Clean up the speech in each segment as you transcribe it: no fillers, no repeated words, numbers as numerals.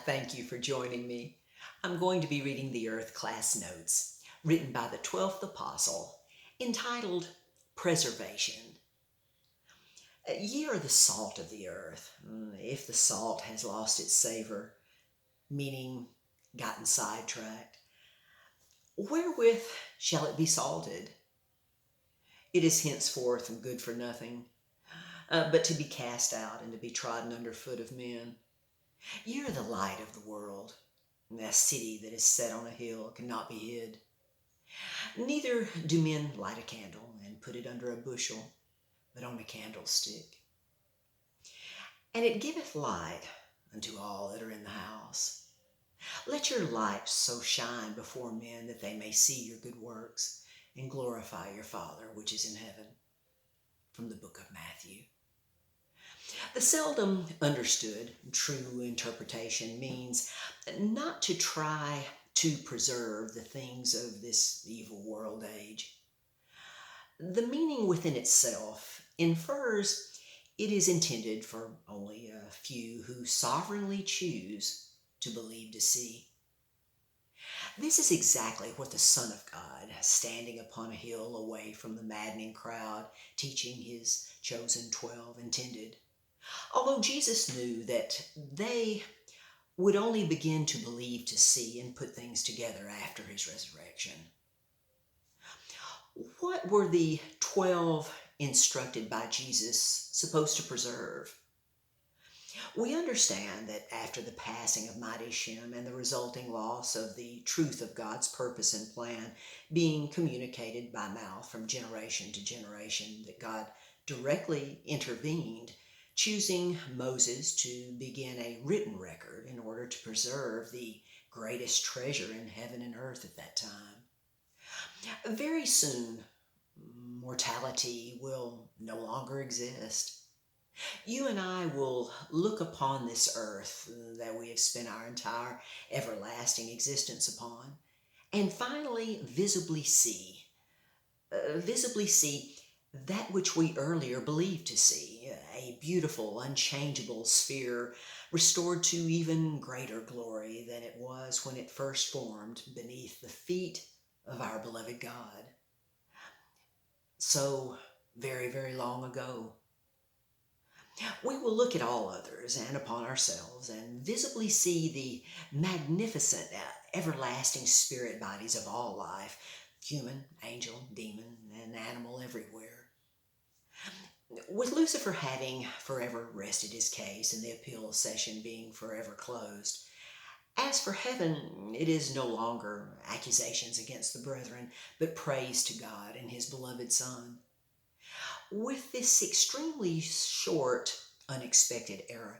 Thank you for joining me. I'm going to be reading the Earth class notes written by the 12th Apostle entitled Preservation. Ye are the salt of the earth. If the salt has lost its savor, meaning gotten sidetracked, wherewith shall it be salted? It is henceforth good for nothing, but to be cast out and to be trodden under foot of men. Ye are the light of the world. A city that is set on a hill cannot be hid. Neither do men light a candle and put it under a bushel, but on a candlestick. And it giveth light unto all that are in the house. Let your light so shine before men that they may see your good works and glorify your Father which is in heaven. From the book of Matthew. The seldom understood true interpretation means not to try to preserve the things of this evil world age. The meaning within itself infers it is intended for only a few who sovereignly choose to believe to see. This is exactly what the Son of God, standing upon a hill away from the maddening crowd, teaching his chosen 12, intended. Although Jesus knew that they would only begin to believe to see and put things together after his resurrection. What were the 12 instructed by Jesus supposed to preserve? We understand that after the passing of mighty Shem and the resulting loss of the truth of God's purpose and plan being communicated by mouth from generation to generation, that God directly intervened, choosing Moses to begin a written record in order to preserve the greatest treasure in heaven and earth at that time. Very soon, mortality will no longer exist. You and I will look upon this earth that we have spent our entire everlasting existence upon, and finally visibly see that which we earlier believed to see, a beautiful, unchangeable sphere restored to even greater glory than it was when it first formed beneath the feet of our beloved God. So very, very long ago, we will look at all others and upon ourselves and visibly see the magnificent, everlasting spirit bodies of all life, human, angel, demon, and animal everywhere. With Lucifer having forever rested his case and the appeal session being forever closed, as for heaven, it is no longer accusations against the brethren, but praise to God and his beloved Son. With this extremely short, unexpected era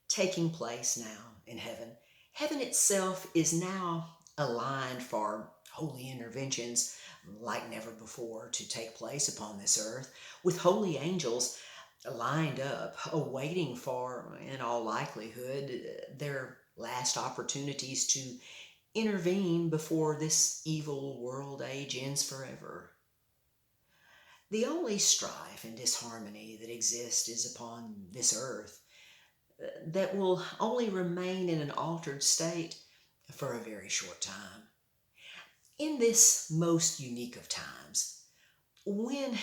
taking place now in heaven, heaven itself is now aligned for holy interventions like never before to take place upon this earth, with holy angels lined up, awaiting for, in all likelihood, their last opportunities to intervene before this evil world age ends forever. The only strife and disharmony that exists is upon this earth, that will only remain in an altered state for a very short time. In this most unique of times, when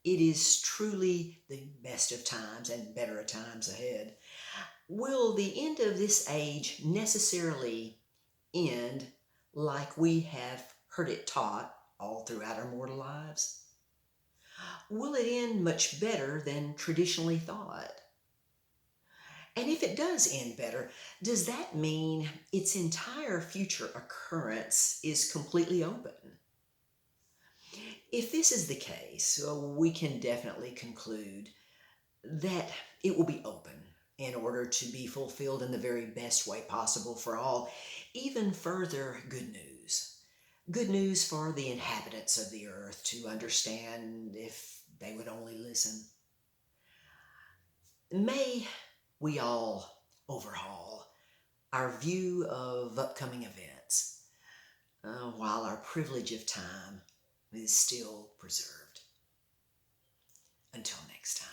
it is truly the best of times and better times ahead, will the end of this age necessarily end like we have heard it taught all throughout our mortal lives? Will it end much better than traditionally thought? And if it does end better, does that mean its entire future occurrence is completely open? If this is the case, we can definitely conclude that it will be open in order to be fulfilled in the very best way possible for all. Even further, good news. Good news for the inhabitants of the earth to understand if they would only listen. May we all overhaul our view of upcoming events while our privilege of time is still preserved. Until next time.